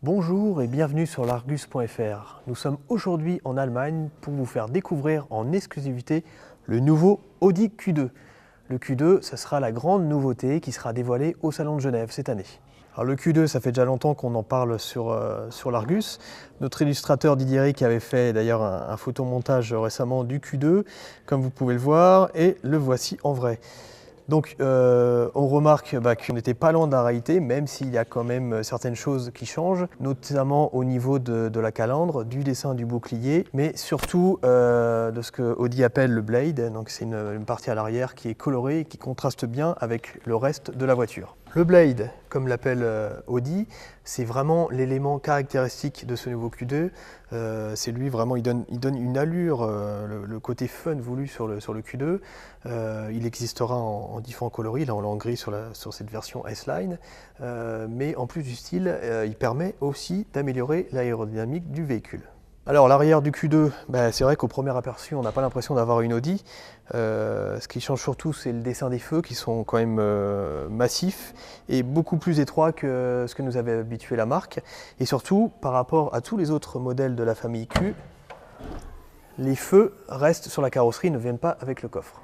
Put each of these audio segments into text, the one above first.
Bonjour et bienvenue sur l'Argus.fr. Nous sommes aujourd'hui en Allemagne pour vous faire découvrir en exclusivité le nouveau Audi Q2. Le Q2, ce sera la grande nouveauté qui sera dévoilée au Salon de Genève cette année. Alors le Q2, ça fait déjà longtemps qu'on en parle sur l'Argus. Notre illustrateur Didier Rick avait fait d'ailleurs un photomontage récemment du Q2, comme vous pouvez le voir, et le voici en vrai. Donc on remarque qu'on n'était pas loin de la réalité, même s'il y a quand même certaines choses qui changent, notamment au niveau de la calandre, du dessin du bouclier, mais surtout de ce que Audi appelle le Blade. Donc c'est une partie à l'arrière qui est colorée et qui contraste bien avec le reste de la voiture. Le Blade, comme l'appelle Audi, c'est vraiment l'élément caractéristique de ce nouveau Q2. C'est lui vraiment, il donne une allure, le côté fun voulu sur le Q2. Il existera en différents coloris, là on l'a en gris sur cette version S-Line, mais en plus du style, il permet aussi d'améliorer l'aérodynamique du véhicule. Alors l'arrière du Q2, c'est vrai qu'au premier aperçu on n'a pas l'impression d'avoir une Audi. Ce qui change surtout c'est le dessin des feux qui sont quand même massifs et beaucoup plus étroits que ce que nous avait habitué la marque. Et surtout par rapport à tous les autres modèles de la famille Q, les feux restent sur la carrosserie, ne viennent pas avec le coffre.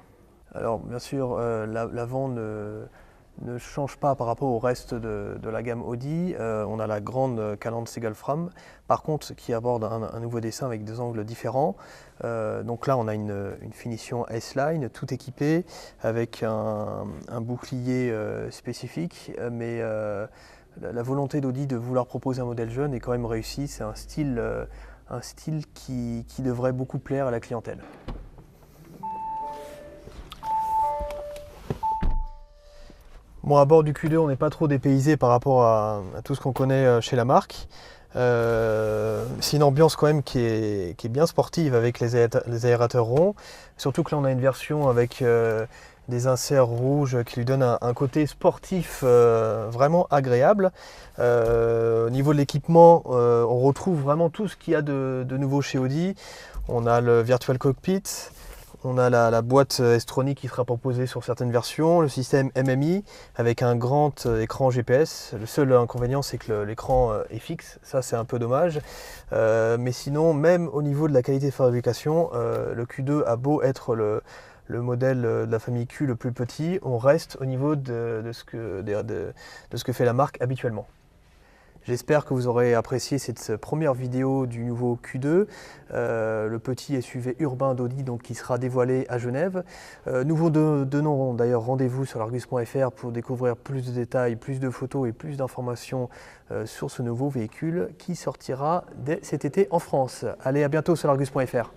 Alors bien sûr l'avant ne change pas par rapport au reste de la gamme Audi. On a la grande calandre Segelfram, par contre, qui aborde un nouveau dessin avec des angles différents. Donc là, on a une finition S-Line, tout équipé, avec un bouclier spécifique, mais la volonté d'Audi de vouloir proposer un modèle jeune est quand même réussie. C'est un style qui devrait beaucoup plaire à la clientèle. Bon, à bord du Q2, on n'est pas trop dépaysé par rapport à tout ce qu'on connaît chez la marque. C'est une ambiance quand même qui est bien sportive avec les aérateurs ronds. Surtout que là, on a une version avec des inserts rouges qui lui donnent un côté sportif vraiment agréable. Au niveau de l'équipement, on retrouve vraiment tout ce qu'il y a de nouveau chez Audi. On a le Virtual Cockpit. On a la boîte S-Tronic qui sera proposée sur certaines versions, le système MMI avec un grand écran GPS. Le seul inconvénient c'est que l'écran est fixe, ça c'est un peu dommage. Mais sinon, même au niveau de la qualité de fabrication, le Q2 a beau être le modèle de la famille Q le plus petit, on reste au niveau de ce que fait la marque habituellement. J'espère que vous aurez apprécié cette première vidéo du nouveau Q2, le petit SUV urbain d'Audi qui sera dévoilé à Genève. Nous vous donnons d'ailleurs rendez-vous sur l'Argus.fr pour découvrir plus de détails, plus de photos et plus d'informations sur ce nouveau véhicule qui sortira dès cet été en France. Allez, à bientôt sur l'Argus.fr.